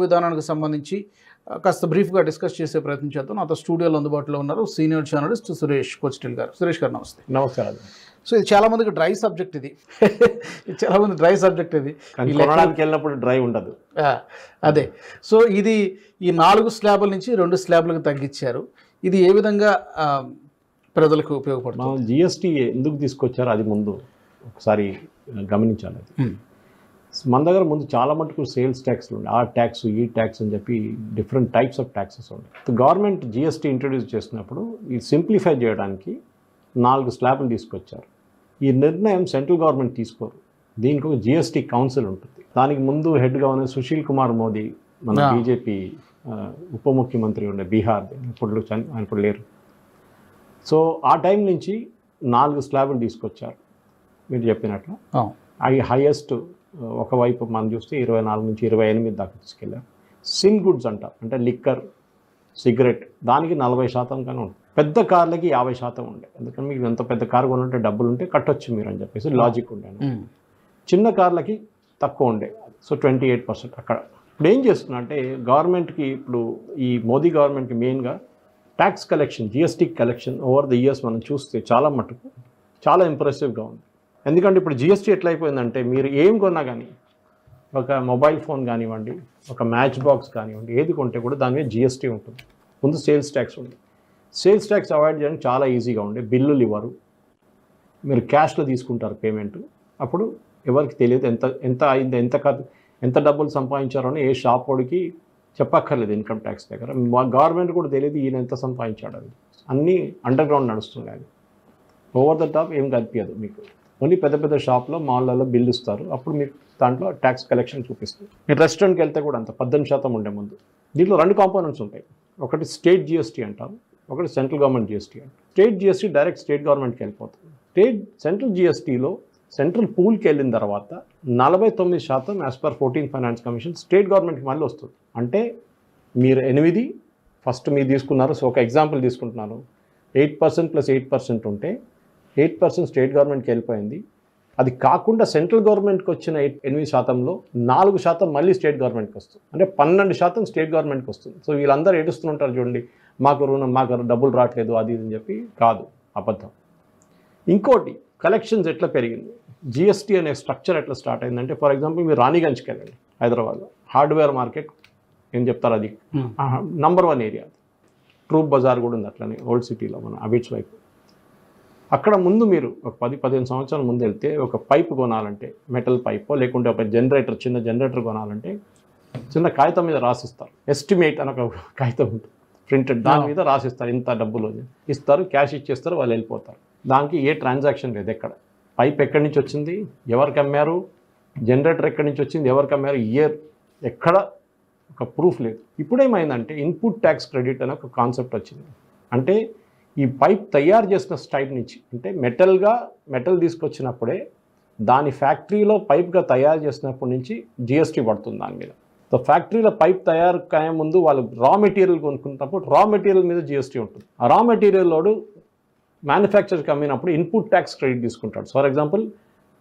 విధానానికి సంబంధించి కాస్త బ్రీఫ్గా డిస్కస్ చేసే ప్రయత్నం చేద్దాం. నాతో స్టూడియోలో అందుబాటులో ఉన్నారు సీనియర్ జర్నలిస్ట్ సురేష్ కోచిటిల్ గారు. సురేష్ గారు నమస్తే. నమస్కారం. సో ఇది చాలామందికి డ్రై సబ్జెక్ట్, ఇది చాలామంది డ్రై సబ్జెక్ట్ ఇది. కొనడానికి వెళ్ళినప్పుడు డ్రై ఉండదు. అదే. సో ఇది ఈ 4 స్లాబ్ల నుంచి 2 స్లాబ్లకు తగ్గించారు. ఇది ఏ విధంగా ప్రజలకు ఉపయోగపడుతుంది? మనం జిఎస్టీ ఎందుకు తీసుకొచ్చారో అది ముందు ఒకసారి గమనించాలి. మన దగ్గర ముందు చాలా మటుకు సేల్స్ ట్యాక్స్లు ఉండే, ఆ ట్యాక్స్ ఈ ట్యాక్స్ అని చెప్పి డిఫరెంట్ టైప్స్ ఆఫ్ ట్యాక్సెస్ ఉండే. గవర్నమెంట్ జిఎస్టీ ఇంట్రడ్యూస్ చేసినప్పుడు ఇది సింప్లిఫై చేయడానికి 4 స్లాబ్లు తీసుకొచ్చారు. ఈ నిర్ణయం సెంట్రల్ గవర్నమెంట్ తీసుకోరు, దీనికి ఒక జిఎస్టీ కౌన్సిల్ ఉంటుంది. దానికి ముందు హెడ్గా ఉన్న సుశీల్ కుమార్ మోదీ, మన బీజేపీ ఉప ముఖ్యమంత్రి ఉండే బీహార్, ఇప్పుడు లేరు. సో ఆ టైం నుంచి 4 స్లాబ్లు తీసుకొచ్చారు. మీరు చెప్పినట్లు అవి హైయెస్ట్ ఒకవైపు మనం చూస్తే 24 నుంచి 28 దాకా తీసుకెళ్ళారు. సిన్ గుడ్స్ అంటారు, అంటే లిక్కర్, సిగరెట్, దానికి 40% కానీ ఉంటుంది. పెద్ద కార్లకి 50% ఉండే, ఎందుకంటే మీకు ఎంత పెద్ద కారు కొనుంటే డబ్బులు ఉంటే కట్టొచ్చు మీరు అని చెప్పేసి లాజిక్ ఉండే. చిన్న కార్లకి తక్కువ ఉండే, సో 28%. అక్కడ ఇప్పుడు ఏం చేస్తున్నా అంటే గవర్నమెంట్కి, ఇప్పుడు ఈ మోదీ గవర్నమెంట్కి మెయిన్గా tax collection, GST collection over the years మనం చూస్తే చాలా మటుకు చాలా ఇంప్రెసివ్గా ఉంది. ఎందుకంటే ఇప్పుడు జిఎస్టీ ఎట్లయిపోయిందంటే మీరు ఏం కొన్నా కానీ, ఒక మొబైల్ ఫోన్ కానివ్వండి, ఒక మ్యాచ్ బాక్స్ కానివ్వండి, ఏది కొంటే కూడా దాని మీద జిఎస్టీ ఉంటుంది. ముందు సేల్స్ ట్యాక్స్ ఉంది. సేల్స్ ట్యాక్స్ అవాయిడ్ చేయడం చాలా ఈజీగా ఉండే. బిల్లులు ఇవ్వరు, మీరు క్యాష్లో తీసుకుంటారు పేమెంట్. అప్పుడు ఎవరికి తెలియదు ఎంత అయింది, ఎంత డబ్బులు సంపాదించారో అని ఏ షాప్ వాడికి చెప్పక్కర్లేదు. ఇన్కమ్ ట్యాక్స్ దగ్గర గవర్నమెంట్ కూడా తెలియదు ఈయన ఎంత సంపాదించాడు. అది అన్నీ అండర్ గ్రౌండ్ నడుస్తున్నాయి. ఓవర్ ద టాప్ ఏం కనిపించదు మీకు. ఓన్లీ పెద్ద పెద్ద షాప్లో, మాల్లలో బిల్లు ఇస్తారు, అప్పుడు మీకు దాంట్లో ట్యాక్స్ కలెక్షన్ చూపిస్తుంది. మీరు రెస్టారెంట్కి వెళ్తే కూడా అంత 18% ఉండే ముందు. దీంట్లో 2 కాంపోనెంట్స్ ఉంటాయి. ఒకటి స్టేట్ జిఎస్టీ అంటారు, ఒకటి సెంట్రల్ గవర్నమెంట్ జిఎస్టీ అంటారు. స్టేట్ జిఎస్టీ డైరెక్ట్ స్టేట్ గవర్నమెంట్కి వెళ్ళిపోతుంది. సెంట్రల్ జిఎస్టీలో సెంట్రల్ పూల్కి వెళ్ళిన తర్వాత 49% as per 14th finance commission state గవర్నమెంట్కి మళ్ళీ వస్తుంది. అంటే మీరు 8 ఫస్ట్ మీరు తీసుకున్నారు. సో ఒక ఎగ్జాంపుల్ తీసుకుంటున్నాను, 8% + 8% ఉంటే 8% స్టేట్ గవర్నమెంట్కి వెళ్ళిపోయింది. అది కాకుండా సెంట్రల్ గవర్నమెంట్కి వచ్చిన 8%లో 4% మళ్ళీ స్టేట్ గవర్నమెంట్కి వస్తుంది. అంటే 12% స్టేట్ గవర్నమెంట్కి వస్తుంది. సో వీళ్ళందరూ ఏడుస్తుంటారు చూడండి, మాకు డబ్బులు రావట్లేదు అది ఇది అని చెప్పి. కాదు, అబద్ధం. ఇంకోటి, కలెక్షన్స్ ఎట్లా పెరిగింది, జిఎస్టీ అనే స్ట్రక్చర్ ఎట్లా స్టార్ట్ అయిందంటే, ఫర్ ఎగ్జాంపుల్ మీరు రాణిగంజ్కి వెళ్ళండి, హైదరాబాద్లో హార్డ్వేర్ మార్కెట్ ఏం చెప్తారు, అది నంబర్ 1 ఏరియా. ట్రూప్ బజార్ కూడా ఉంది అట్లనే ఓల్డ్ సిటీలో, మన అబిడ్స్ వైపు. అక్కడ ముందు మీరు ఒక 10-15 సంవత్సరాల ముందు వెళ్తే ఒక పైప్ కొనాలంటే, మెటల్ పైపో లేకుంటే ఒక జనరేటర్, చిన్న జనరేటర్ కొనాలంటే చిన్న కాగితం మీద రాసిస్తారు. ఎస్టిమేట్ అని ఒక కాగితం ఉంటుంది ప్రింటెడ్, దాని మీద రాసిస్తారు ఇంత డబ్బులు ఇస్తారు, క్యాష్ ఇచ్చేస్తారు, వాళ్ళు వెళ్ళిపోతారు. దానికి ఏ ట్రాన్సాక్షన్ లేదు. ఎక్కడ పైప్ ఎక్కడి నుంచి వచ్చింది, ఎవరికి అమ్మారు, జనరేటర్ ఎక్కడి నుంచి వచ్చింది, ఎవరికి అమ్మారు, ఇయర్, ఎక్కడ ఒక ప్రూఫ్ లేదు. ఇప్పుడేమైందంటే ఇన్పుట్ ట్యాక్స్ క్రెడిట్ అనే ఒక కాన్సెప్ట్ వచ్చింది. అంటే ఈ పైప్ తయారు చేసిన స్టైప్ నుంచి, అంటే మెటల్ తీసుకొచ్చినప్పుడే దాని ఫ్యాక్టరీలో పైప్గా తయారు చేసినప్పటి నుంచి జిఎస్టీ పడుతుంది దాని మీద. సో ఫ్యాక్టరీలో పైప్ తయారు కాయ ముందు వాళ్ళు రా మెటీరియల్ కొనుక్కున్నప్పుడు రా మెటీరియల్ మీద జిఎస్టీ ఉంటుంది. ఆ రా మెటీరియల్లోడు మ్యానుఫ్యాక్చర్కి అమ్మినప్పుడు ఇన్పుట్ ట్యాక్స్ క్రెడిట్ తీసుకుంటాడు. ఫర్ ఎగ్జాంపుల్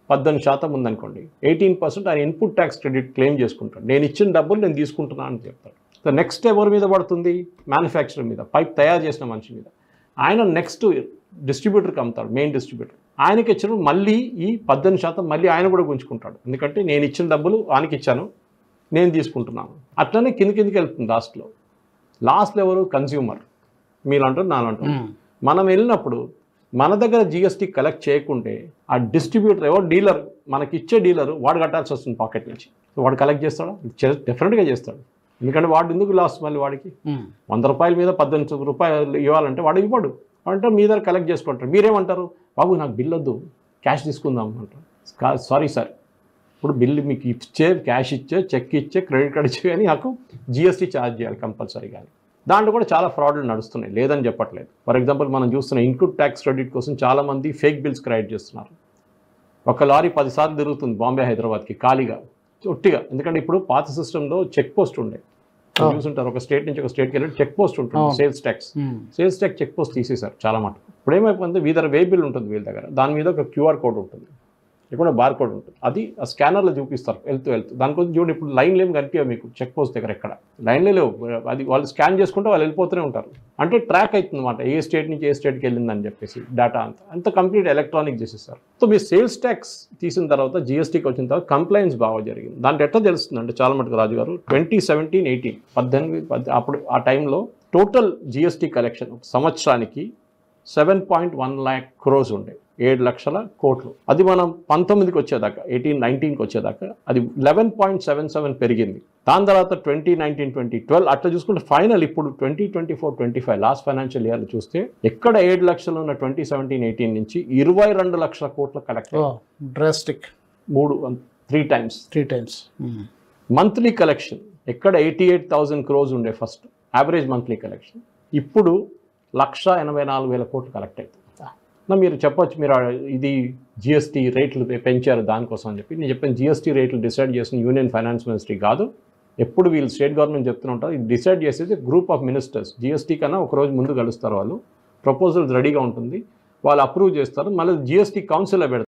18% ఉందనుకోండి, 18% ఆయన ఇన్పుట్ ట్యాక్స్ క్రెడిట్ క్లెయిమ్ చేసుకుంటాడు. నేను ఇచ్చిన డబ్బులు నేను తీసుకుంటున్నాను అని చెప్తాడు. సో నెక్స్ట్ ఎవరి మీద పడుతుంది, మ్యానుఫ్యాక్చర్ మీద, పైప్ తయారు చేసిన మనిషి మీద. ఆయన నెక్స్ట్ డిస్ట్రిబ్యూటర్కి అమ్ముతాడు, మెయిన్ డిస్ట్రిబ్యూటర్. ఆయనకి ఇచ్చినప్పుడు మళ్ళీ ఈ 18% మళ్ళీ ఆయన కూడా గుంజుకుంటాడు. ఎందుకంటే నేను ఇచ్చిన డబ్బులు ఆయనకి ఇచ్చాను, నేను తీసుకుంటున్నాను. అట్లనే కిందికి వెళ్తుంది లాస్ట్లో ఎవరు, కన్స్యూమర్. మీరంటారు, నాలంటారు. మనం వెళ్ళినప్పుడు మన దగ్గర జిఎస్టీ కలెక్ట్ చేయకుంటే ఆ డిస్ట్రిబ్యూటర్ ఎవరు, డీలర్, మనకి ఇచ్చే డీలరు, వాడు కట్టాల్సి వస్తుంది పాకెట్ నుంచి. వాడు కలెక్ట్ చేస్తాడా, డెఫినెట్గా చేస్తాడు. ఎందుకంటే వాడు ఎందుకు లాస్, మళ్ళీ వాడికి 100 రూపాయల మీద 18 రూపాయలు ఇవ్వాలంటే వాడు ఇవ్వడు. అంటే మీ దగ్గర కలెక్ట్ చేసుకుంటారు. మీరేమంటారు, బాబు నాకు బిల్ వద్దు, క్యాష్ తీసుకుందాం అంటారు. సారీ సార్, ఇప్పుడు బిల్లు మీకు ఇచ్చే, క్యాష్ ఇచ్చే, చెక్ ఇచ్చే, క్రెడిట్ కార్డ్ ఇచ్చే కానీ నాకు జిఎస్టీ ఛార్జ్ చేయాలి కంపల్సరీ. కానీ దాంట్లో కూడా చాలా ఫ్రాడ్లు నడుస్తున్నాయి, లేదని చెప్పట్లేదు. ఫర్ ఎగ్జాంపుల్ మనం చూస్తున్న ఇన్పుట్ ట్యాక్స్ క్రెడిట్ కోసం చాలామంది ఫేక్ బిల్స్ క్రియేట్ చేస్తున్నారు. ఒక లారీ 10 సార్లు తిరుగుతుంది బాంబే హైదరాబాద్కి ఖాళీగా, ఒట్టిగా. ఎందుకంటే ఇప్పుడు పాత సిస్టంలో చెక్ పోస్ట్ ఉండే, చూసుంటారు, ఒక స్టేట్ నుంచి ఒక స్టేట్కి వెళ్ళి చెక్ పోస్ట్ ఉంటుంది, సేల్స్ ట్యాక్స్ చెక్ పోస్ట్ తీసేశారు చాలా మటుకు. ఇప్పుడు ఏమైపోయింది, వీధర వే బిల్ ఉంటుంది వీళ్ళ దగ్గర, దాని మీద ఒక క్యూఆర్ కోడ్ ఉంటుంది. ఇక్కడ బార్ కోడ్ ఉంటుంది, అది ఆ స్కానర్లో చూపిస్తారు వెళ్తూ దానికోసం చూడండి. ఇప్పుడు లైన్లు ఏం కనిపించవు మీకు చెక్ పోస్ట్ దగ్గర, ఎక్కడ లైన్లే లేవు, అది వాళ్ళు స్కాన్ చేసుకుంటే వాళ్ళు వెళ్ళిపోతూనే ఉంటారు. అంటే ట్రాక్ అవుతుంది అనమాట, ఏ స్టేట్ నుంచి ఏ స్టేట్కి వెళ్ళిందని చెప్పేసి డేటా అంతా కంప్లీట్ ఎలక్ట్రానిక్ చేసేస్తారు. సో మీరు సేల్స్ ట్యాక్స్ తీసిన తర్వాత జిఎస్టీకి వచ్చిన తర్వాత కంప్లైన్స్ బాగా జరిగింది. దాంట్లో ఎట్లా తెలుస్తుంది అంటే చాలా మటుకు రాజు గారు 2017-18 అప్పుడు ఆ టైంలో టోటల్ జిఎస్టీ కలెక్షన్ సంవత్సరానికి 7.1 lakh crores ఉండే, 7 లక్షల కోట్లు. అది మనం 19కి వచ్చేదాకా 18-19కి వచ్చేదాకా అది 11.77 పెరిగింది. దాని తర్వాత 2019-2012 అట్లా చూసుకుంటే ఫైనల్ ఇప్పుడు 2024-25 లాస్ట్ ఫైనాన్షియల్ ఇయర్ చూస్తే ఎక్కడ 7 లక్షలు ఉన్న 2017-18 నుంచి 22 లక్షల కోట్ల collect. Drastic. 3 times. Monthly collection ఎక్కడ 88,000 crores ఉండే ఫస్ట్ యావరేజ్ మంత్లీ కలెక్షన్, ఇప్పుడు 1,84,000 కోట్లు కలెక్ట్ అవుతుంది. మీరు చెప్పొచ్చు మీరు ఇది జిఎస్టీ రేట్లు పెంచారు దానికోసం అని చెప్పి. నేను చెప్పాను జిఎస్టీ రేట్లు డిసైడ్ చేసిన యూనియన్ ఫైనాన్స్ మినిస్ట్రీ కాదు, ఎప్పుడు వీళ్ళు స్టేట్ గవర్నమెంట్ చెప్తూనే ఉంటారు. ఇది డిసైడ్ చేసేది గ్రూప్ ఆఫ్ మినిస్టర్స్. జిఎస్టీ కన్నా ఒకరోజు ముందు కలుస్తారు వాళ్ళు, ప్రపోజల్స్ రెడీగా ఉంటుంది, వాళ్ళు అప్రూవ్ చేస్తారు, మళ్ళీ జిఎస్టీ కౌన్సిల్లో పెడతారు.